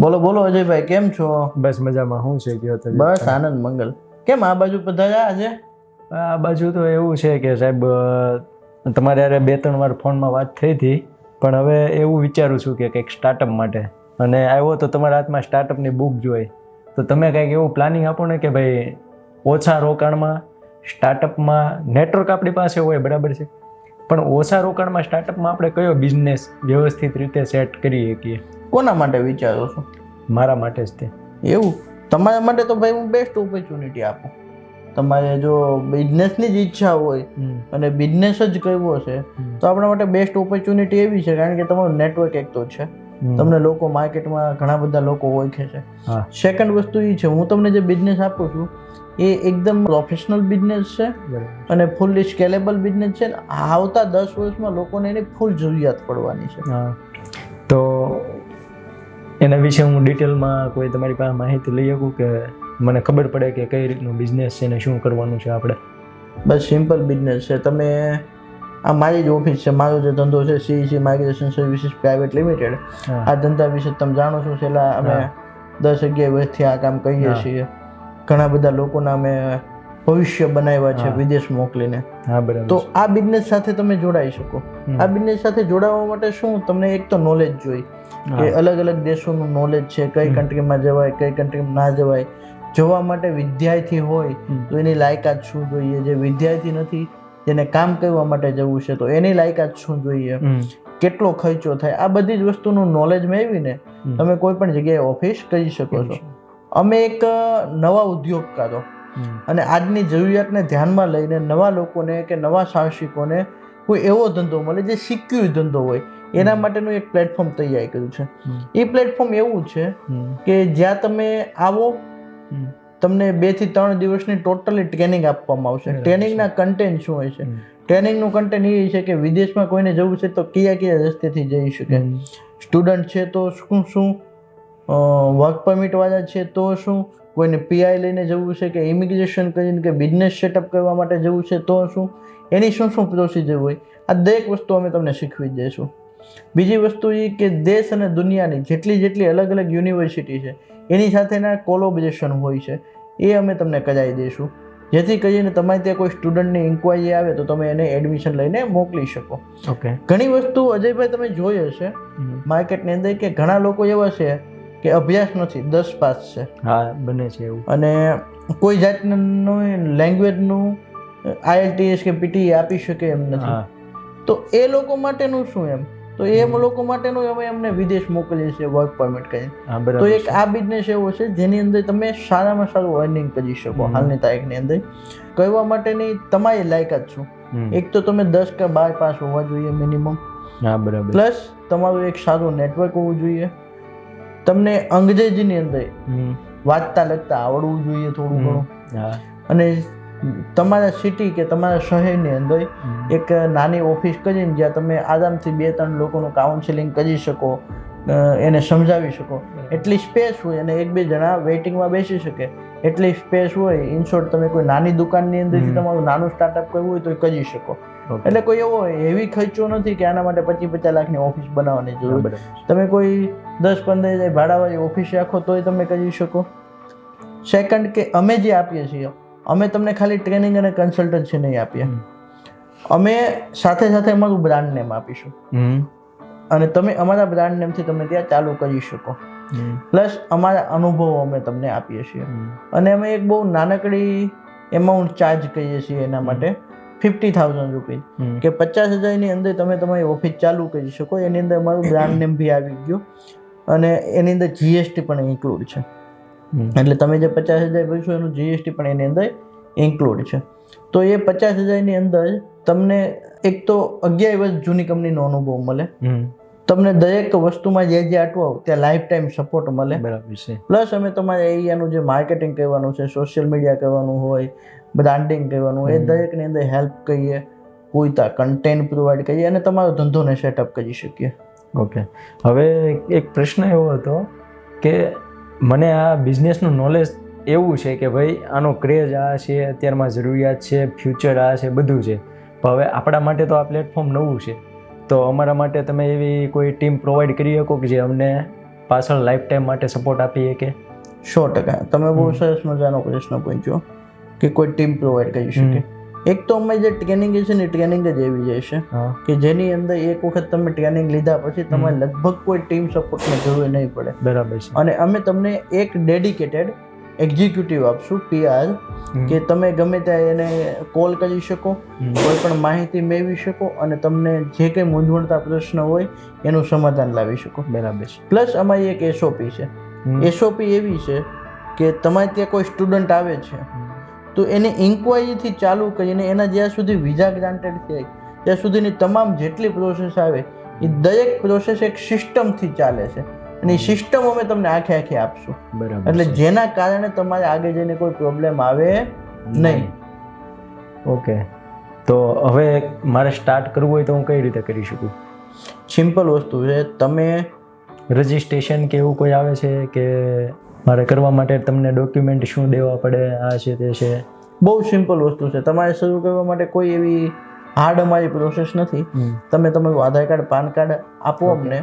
બોલો બોલો અજયભાઈ, કેમ છો? બસ મજામાં. શું છે ગયો તો? બસ આનંદ મંગલ. કેમ આ બાજુ પધાર્યા આજે? આ બાજુ તો એવું છે કે સાહેબ તમારે યારે 2-3 વાર ફોનમાં વાત થઈ હતી, પણ હવે એવું વિચારું છું કે કંઈક સ્ટાર્ટઅપ માટે, અને આવ્યો તો તમારા હાથમાં સ્ટાર્ટઅપની બુક જોઈ, તો તમે કંઈક એવું પ્લાનિંગ આપો ને કે ભાઈ ઓછા રોકાણમાં સ્ટાર્ટઅપમાં નેટવર્ક આપણી પાસે હોય, બરાબર છે, પણ ઓછા રોકાણમાં સ્ટાર્ટઅપમાં આપણે કયો બિઝનેસ વ્યવસ્થિત રીતે સેટ કરી શકીએ. કોના માટે વિચારો છો? મારા માટે જ તે. એવું તમારા માટે તો ભાઈ હું બેસ્ટ ઓપોર્ચ્યુનિટી આપું. તમારે જો બિઝનેસની જ ઈચ્છા હોય અને બિઝનેસ જ કરવો છે તો આપણા માટે બેસ્ટ ઓપોર્ચ્યુનિટી એવી છે, કારણ કે તમારું નેટવર્ક એક તો છે, તમને લોકો માર્કેટમાં ઘણા બધા લોકો ઓળખે છે. સેકન્ડ વસ્તુ એ છે, હું તમને જે બિઝનેસ આપું છું એ એકદમ પ્રોફેશનલ બિઝનેસ છે અને ફૂલ્લી સ્કેલેબલ બિઝનેસ છે. આવતા 10 વર્ષમાં લોકોને એની ફૂલ જરૂરિયાત પડવાની છે. તો એના વિશે હું ડિટેલમાં કોઈ તમારી પાસે માહિતી લઈ શકું કે મને ખબર પડે કે કઈ રીતનું બિઝનેસ છે ને શું કરવાનું છે આપણે? બસ સિમ્પલ બિઝનેસ છે. તમે આ મારી જ ઓફિસ છે, મારો જે ધંધો છે CEC migration services private limited. આ ધંધા વિશે તમે જાણો છો, છેલ્લા અમે 10-11 વર્ષથી આ કામ કરીએ છીએ. ઘણા બધા લોકોના અમે ભવિષ્ય બનાવ્યા છે વિદેશ મોકલીને. તો આ બિઝનેસ સાથે તમે જોડાઈ શકો. આ બિઝનેસ સાથે જોડાવા માટે શું, તમને એક તો નોલેજ જોઈ કે અલગ અલગ દેશોનું નોલેજ છે, કઈ કન્ટ્રીમાં જવાય, કઈ કન્ટ્રીમાં ના જવાય. જવા માટે વિદ્યાર્થી હોય તો એની લાયકાત શું જોઈએ, જે વિદ્યાર્થી નથી જેને કામ કરવા માટે જવું છે તો એની લાયકાત શું જોઈએ, કેટલો ખર્ચો થાય, આ બધી જ વસ્તુનું નોલેજ મેળવીને તમે કોઈ પણ જગ્યાએ ઓફિસ કરી શકો છો. અમે એક નવા ઉદ્યોગકારો અને આજની જરૂરિયાતને ધ્યાનમાં લઈને નવા લોકોને કે નવા સાહસિકોને કોઈ એવો ધંધો મળે જે સિક્યોર ધંધો હોય એના માટેનું એક પ્લેટફોર્મ તૈયાર કર્યું છે. એ પ્લેટફોર્મ એવું છે કે જ્યાં તમે આવો, તમને 2 થી 3 દિવસની ટોટલી ટ્રેનિંગ આપવામાં આવશે. ટ્રેનિંગના કન્ટેન્ટ શું હોય છે? ટ્રેનિંગનું કન્ટેન્ટ એ છે કે વિદેશમાં કોઈને જવું છે તો કયા કયા રસ્તેથી જઈ શકે, સ્ટુડન્ટ છે તો શું શું, વર્ક પરમિટ વાળા છે તો શું, કોઈને PI લઈને જવું છે કે ઇમિગ્રેશન કરીને કે બિઝનેસ સેટઅપ કરવા માટે જવું છે તો શું, એની શું શું પ્રોસિજર હોય, આ દરેક વસ્તુ અમે તમને શીખવી દઈશું. બીજી વસ્તુ એ કે દેશ અને દુનિયાની જેટલી અલગ અલગ યુનિવર્સિટી છે એની સાથેના કોલોબરેશન હોય છે, એ અમે તમને કરાવી દઈશું, જેથી કરીને તમારે ત્યાં કોઈ સ્ટુડન્ટની ઇન્ક્વાયરી આવે તો તમે એને એડમિશન લઈને મોકલી શકો. ઘણી વસ્તુ અજયભાઈ તમે જોઈ હશે માર્કેટની અંદર કે ઘણા લોકો એવા છે કે અભ્યાસ નથી, 10 પાસ છે. બને છે એવું, અને કોઈ જાતનું લેંગ્વેજનું IELTS કે PTE આપી શકે એમ નથી. તો એ લોકો માટેનું શું એમ, તો એ લોકો માટેનું અમે એમને વિદેશ મોકલીએ છીએ વર્ક પરમિટ કરીને. તો એક આ બિઝનેસ એવો છે જેની અંદર તમે સારામાં સારું અર્નિંગ કરી શકો હાલની તારીખની અંદર. કરવા માટેની તમારી લાયકાત શું, એક તો તમે 10 કે 12 પાસ હોવા જોઈએ મિનિમમ, પ્લસ તમારું એક સારું નેટવર્ક હોવું જોઈએ, તમને અંગ્રેજીની અંદર વાંચતા લખતા આવડવું જોઈએ થોડું ઘણું, અને તમારા સિટી કે તમારા શહેરની અંદર એક નાની ઓફિસ કરીને જ્યાં તમે આરામથી 2-3 લોકોનું કાઉન્સેલિંગ કરી શકો, એને સમજાવી શકો એટલી સ્પેસ હોય, અને 1-2 જણા વેઇટિંગમાં બેસી શકે એટલી સ્પેસ હોય. ઇન શોર્ટ તમે કોઈ નાની દુકાનની અંદરથી તમારું નાનું સ્ટાર્ટઅપ કરવું હોય તો કરી શકો. એટલે કોઈ એવો હેવી ખર્ચો નથી કે આના માટે 25-50 લાખની ઓફિસ બનાવવાની જરૂર. તમે કોઈ 10-15 હજાર ભાડાવાળી ઓફિસ રાખો તોય તમે કરી શકો. સેકન્ડ કે અમે જે આપીએ છીએ, અમે તમને ખાલી ટ્રેનિંગ અને કન્સલ્ટન્સી નહીં આપીએ, અમે સાથે સાથે અમારું બ્રાન્ડ નેમ આપીશું, અને તમે અમારા બ્રાન્ડ નેમથી તમે ત્યાં ચાલુ કરી શકો. પ્લસ અમારા અનુભવો અમે તમને આપીએ છીએ, અને અમે એક બહુ નાનકડી એમાઉન્ટ ચાર્જ કરીએ છીએ એના માટે, 50,000 રૂપીસ કે 50,000ની અંદર તમે તમારી ઓફિસ ચાલુ કરી શકો. એની અંદર અમારું બ્રાન્ડ નેમ બી આવી ગયું, અને એની અંદર GST પણ ઇન્ક્લુડ છે. એટલે તમે જે 50,000 ભરશો એનું GST પણ એની અંદર ઇન્ક્લુડ છે. તો એ 50,000ની અંદર તમને એક તો 11 વર્ષ જૂની કંપનીનો અનુભવ મળે, તમને દરેક વસ્તુમાં જે અટવાવ ત્યાં લાઈફ ટાઈમ સપોર્ટ મળે, પ્લસ અમે તમારે એરિયાનું જે માર્કેટિંગ કરવાનું છે, સોશિયલ મીડિયા કરવાનું હોય, બ્રાન્ડિંગ કરવાનું હોય, એ દરેકની અંદર હેલ્પ કરીએ, પૂરતા કન્ટેન્ટ પ્રોવાઈડ કરીએ અને તમારો ધંધોને સેટઅપ કરી શકીએ. હવે એક પ્રશ્ન એવો હતો કે મને આ બિઝનેસનું નોલેજ એવું છે કે ભાઈ આનો ક્રેઝ આ છે, અત્યારમાં જરૂરિયાત છે, ફ્યુચર આ છે, બધું છે, પણ હવે આપણા માટે તો આ પ્લેટફોર્મ નવું છે, તો અમારા માટે તમે એવી કોઈ ટીમ પ્રોવાઈડ કરી શકો કે જે અમને પાછળ લાઈફ ટાઈમ માટે સપોર્ટ આપીએ કે? 100%. તમે બહુ સરસ મજાનો પ્રશ્ન પૂછ્યો કે કોઈ ટીમ પ્રોવાઈડ કરી શકે. એક તો અમે જે ટ્રેનિંગ છે ને ટ્રેનિંગ જ એવી જ છે કે જેની અંદર એક વખત તમે ટ્રેનિંગ લીધા પછી તમારે લગભગ કોઈ ટીમ સપોર્ટની જરૂર નહીં પડે. બરાબર છે. અને અમે તમને એક ડેડિકેટેડ એક્ઝિક્યુટિવ આપશું PR કે તમે ગમે ત્યાં એને કોલ કરી શકો, કોઈ પણ માહિતી મેળવી શકો અને તમને જે કંઈ મૂંઝવણતા પ્રશ્ન હોય એનું સમાધાન લાવી શકો. બરાબર છે. પ્લસ અમારી એક SOP છે. SOP એવી છે કે તમારે ત્યાં કોઈ સ્ટુડન્ટ આવે છે તો એને ઇન્ક્વાયરીથી ચાલુ કરીને એના જ્યાં સુધી વિઝા ગ્રાન્ટેડ થાય ત્યાં સુધીની તમામ જેટલી પ્રોસેસ આવે એ દરેક પ્રોસેસ એક સિસ્ટમથી ચાલે છે અને એ સિસ્ટમ અમે તમને આખે આખી આપશું. બરાબર. એટલે જેના કારણે તમારે આગળ જઈને કોઈ પ્રોબ્લેમ આવે નહીં. ઓકે. તો હવે મારે સ્ટાર્ટ કરવું હોય તો હું કઈ રીતે કરી શકું? સિમ્પલ વસ્તુ છે. તમે રજિસ્ટ્રેશન કે એવું કોઈ આવે છે કે મારે કરવા માટે તમને ડોક્યુમેન્ટ શું દેવા પડે, આ છે તે છે? બહુ સિમ્પલ વસ્તુ છે. તમારે શરૂ કરવા માટે કોઈ એવી હાર્ડ અમારી પ્રોસેસ નથી. તમે તમારું આધાર કાર્ડ, પાન કાર્ડ આપો અમને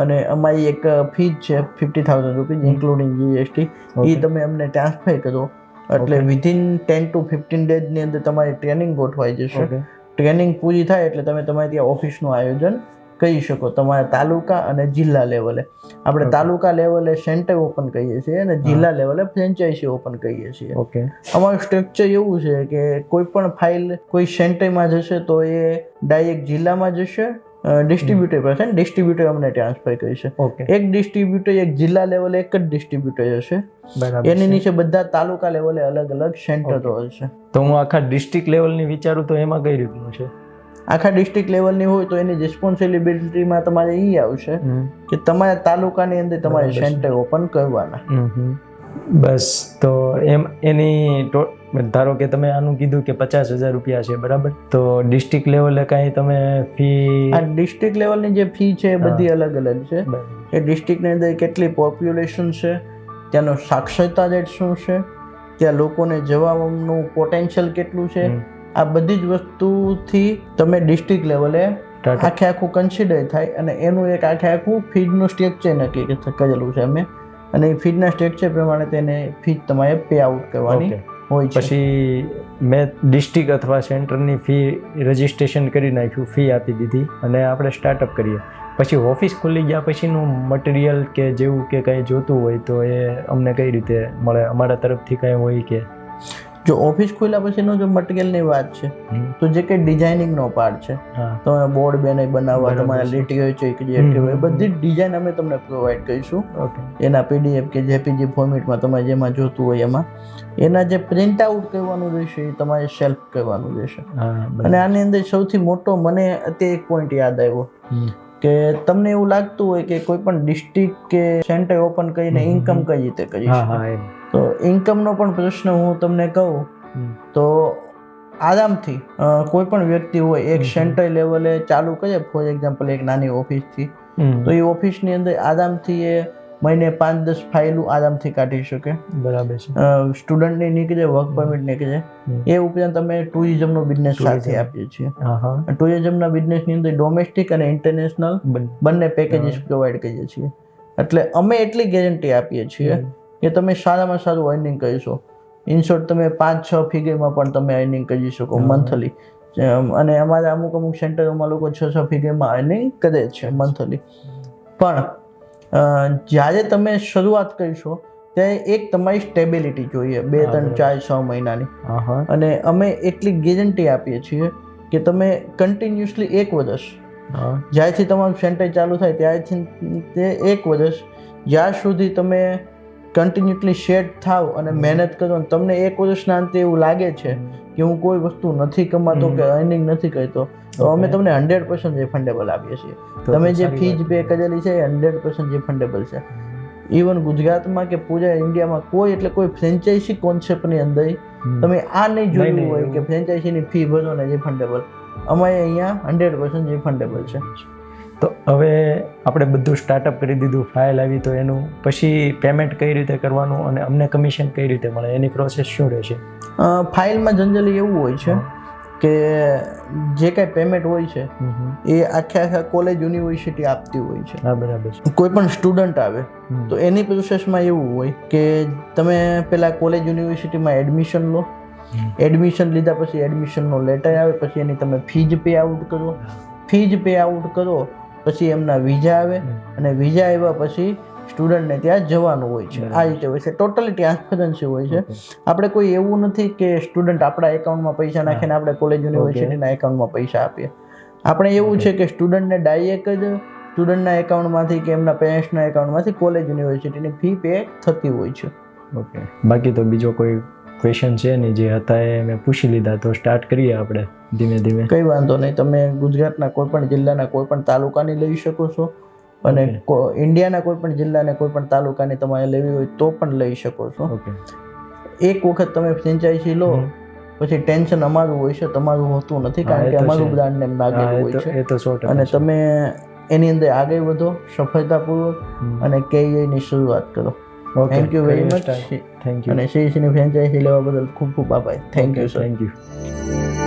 અને અમારી એક ફીસ છે 50,000 રૂપીઝ ઇન્ક્લુડિંગ GST. એ તમે અમને ટ્રાન્સફર કરો એટલે વિધિન 10 to 15 ડેઝની અંદર તમારી ટ્રેનિંગ ગોઠવાઈ જશે. ટ્રેનિંગ પૂરી થાય એટલે તમે તમારે ત્યાં ઓફિસનું આયોજન કરી શકો. તમારા તાલુકા અને જિલ્લા લેવલે, આપણે તાલુકા લેવલે સેન્ટર ઓપન કરીએ છીએ અને જિલ્લા લેવલે ફ્રેન્ચાઇઝી ઓપન કરીએ છીએ. ઓકે. અમારું સ્ટ્રક્ચર એવું છે કે કોઈ પણ ફાઇલ કોઈ સેન્ટરમાં જશે તો એ ડાયરેક્ટ જિલ્લામાં જશે ડિસ્ટ્રીબ્યુટર પાસે, ડિસ્ટ્રીબ્યુટર અમને ટ્રાન્સફર કરશે. એક ડિસ્ટ્રીબ્યુટર એક જિલ્લા લેવલે એક જ ડિસ્ટ્રીબ્યુટર હશે. એની નીચે બધા તાલુકા લેવલે અલગ અલગ સેન્ટરો હશે. તો હું આખા ડિસ્ટ્રિક્ટ લેવલની વિચારું તો એમાં કઈ રીતનું છે? આખા ડિસ્ટ્રિક્ટ લેવલની હોય તો એની રિસ્પોન્સિબિલિટીમાં તમારે એ આવશે કે તમારા તાલુકાની અંદર તમારે સેન્ટર ઓપન કરવાના. બસ. તો એની ધારો કે તમે આનું કીધું કે 50,000 રૂપિયા છે, બરાબર? તો ડિસ્ટ્રિક્ટ લેવલે કાંઈ તમે ફી? આ ડિસ્ટ્રિક્ટ લેવલની જે ફી છે એ બધી અલગ અલગ છે. એ ડિસ્ટ્રિક્ટની અંદર કેટલી પોપ્યુલેશન છે, ત્યાંનો સાક્ષરતા રેટ શું છે, ત્યાં લોકોને જવાનું પોટેન્શિયલ કેટલું છે, આ બધી જ વસ્તુથી તમે ડિસ્ટ્રિક્ટ લેવલે આખે આખું કન્સિડર થાય અને એનું એક આખે આખું ફીડનું સ્ટ્રક્ચર નક્કી કરેલું છે અમે. અને એ ફીડના સ્ટ્રક્ચર પ્રમાણે તેને ફી તમારે પે આઉટ કરવાની હોય છે. પછી મેં ડિસ્ટ્રિક્ટ અથવા સેન્ટરની ફી રજિસ્ટ્રેશન કરી નાખ્યું, ફી આપી દીધી અને આપણે સ્ટાર્ટઅપ કરીએ. પછી ઓફિસ ખુલી ગયા પછીનું મટીરિયલ કે જેવું કે કંઈ જોતું હોય તો એ અમને કઈ રીતે મળે? અમારા તરફથી કંઈ હોય કે? જો ઓફિસ ખોલ્યા પછીનો જો મટીરિયલની વાત છે તો જે કંઈ ડિઝાઇનિંગનો પાર્ટ છે, તમે બોર્ડ બેનર બનાવવા, તમારા લીટી હોય છે ક્રિએટિવ હોય, બધી જ ડિઝાઇન અમે તમને પ્રોવાઈડ કરીશું. એના PDF કે JPG ફોર્મેટમાં તમારે જેમાં જોતું હોય એમાં. એના જે પ્રિન્ટ આઉટ કરવાનું રહેશે એ તમારે સેલ્ફ કરવાનું રહેશે. અને આની અંદર સૌથી મોટો મને અત્યારે એક પોઈન્ટ યાદ આવ્યો કે તમને એવું લાગતું હોય કે કોઈ પણ ડિસ્ટ્રિક્ટ કે સેન્ટર ઓપન કરીને ઇન્કમ કઈ રીતે કરી શકે, તો ઇન્કમનો પણ પ્રશ્ન હું તમને કહું તો આરામથી કોઈ પણ વ્યક્તિ હોય એક સેન્ટર લેવલે ચાલુ કરે, ફોર એક્ઝામ્પલ એક નાની ઓફિસથી, તો એ ઓફિસની અંદર આરામથી એ મહિને 5-10 ફાઇલો આરામથી કાઢી શકે. બરાબર છે. સ્ટુડન્ટની નીકળે, વર્ક પરમિટ નીકળે. એ ઉપરાંત અમે ટુરિઝમનો બિઝનેસ સાથે આપીએ છીએ. ટુરિઝમના બિઝનેસની અંદર ડોમેસ્ટિક અને ઇન્ટરનેશનલ બંને પેકેજીસ પ્રોવાઈડ કરીએ છીએ. એટલે અમે એટલી ગેરંટી આપીએ છીએ કે તમે સારામાં સારું અર્નિંગ કરીશો. ઇન શોર્ટ તમે 5-6 ફિગરમાં પણ તમે અર્નિંગ કરી શકો મંથલી. અને અમારા અમુક સેન્ટરોમાં લોકો 6-6 ફિગરમાં અર્નિંગ કરે છે મંથલી. પણ જ્યારે તમે શરૂઆત કરીશો ત્યારે એક તમારી સ્ટેબિલિટી જોઈએ 2, 3, 4, 6 મહિનાની. અને અમે એટલી ગેરંટી આપીએ છીએ કે તમે કન્ટિન્યુઅસલી 1 વર્ષ, જ્યારથી તમારું સેન્ટર ચાલુ થાય ત્યારથી તે 1 વર્ષ, જ્યાર સુધી તમે કન્ટિન્યુઅસલી સેટ થાવ અને મહેનત કરો અને તમને 1 વર્ષના અંતે એવું લાગે છે કે હું કોઈ વસ્તુ નથી કમાતો કે અર્નિંગ નથી કરતો, તો અમે તમને 100% રિફંડેબલ આપીએ છીએ. તમે જે ફીઝ પે કરેલી છે એ 100% રિફંડેબલ છે. ઇવન ગુજરાતમાં કે પૂરા ઇન્ડિયામાં કોઈ ફ્રેન્ચાઇઝી કોન્સેપ્ટની અંદર તમે આ નહીં જોયું હોય કે ફ્રેન્ચાઇઝીની ફી ભરો ને રિફંડેબલ. અમારે અહીંયા 100% રિફંડેબલ છે. તો હવે આપણે બધું સ્ટાર્ટઅપ કરી દીધું, ફાઇલ આવી, તો એનું પછી પેમેન્ટ કઈ રીતે કરવાનું અને અમને કમિશન કઈ રીતે મળે, એની પ્રોસેસ શું રહેશે? ફાઇલમાં જનરલી એવું હોય છે કે જે કાંઈ પેમેન્ટ હોય છે એ આખા કોલેજ યુનિવર્સિટી આપતી હોય છે. હા બરાબર છે. કોઈ પણ સ્ટુડન્ટ આવે તો એની પ્રોસેસમાં એવું હોય કે તમે પેલા કોલેજ યુનિવર્સિટીમાં એડમિશન લો, એડમિશન લીધા પછી એડમિશનનો લેટર આવે, પછી એની તમે ફીજ પે આઉટ કરો, ફીજ પે આઉટ કરો પછી એમના વિઝા આવે, અને વિઝા આવ્યા પછી સ્ટુડન્ટને ત્યાં જવાનું હોય છે. આ રીતે હોય છે, ટોટલી ટ્રાન્સપરન્સી હોય છે. આપણે કોઈ એવું નથી કે સ્ટુડન્ટ આપણા એકાઉન્ટમાં પૈસા નાખીને આપણે કોલેજ યુનિવર્સિટીના એકાઉન્ટમાં પૈસા આપીએ. આપણે એવું છે કે સ્ટુડન્ટને ડાયરેક્ટ જ સ્ટુડન્ટના એકાઉન્ટમાંથી કે એમના પેરેન્ટ્સના એકાઉન્ટમાંથી કોલેજ યુનિવર્સિટીની ફી પે થતી હોય છે. ઓકે, બાકી તો બીજો કોઈ ક્વેશ્ચન છે નહીં, જે હતા એ મેં પૂછી લીધા, તો સ્ટાર્ટ કરીએ આપણે ધીમે ધીમે. કંઈ વાંધો નહીં, તમે ગુજરાતના કોઈ પણ જિલ્લાના કોઈ પણ તાલુકાની લઈ શકો છો, અને ઇન્ડિયાના કોઈ પણ જિલ્લાને કોઈ પણ તાલુકાની તમારે લેવી હોય તો પણ લઈ શકો છો. ઓકે, એક વખત તમે ફ્રેન્ચાઇઝી લો પછી ટેન્શન અમારું હોય છે, તમારું હોતું નથી, કારણ કે અમારું બ્રાન્ડ નેમ લાગેલું હોય છે. એ તો 100%. અને તમે એની અંદર આગળ વધો સફળતાપૂર્વક અને કેરિયરની શરૂઆત કરો. Thank you very much. Thank you. અને શ્રી ફ્રેન્ચાઇઝી લેવા બદલ ખૂબ ખૂબ આભાર. Thank you sir. Thank you.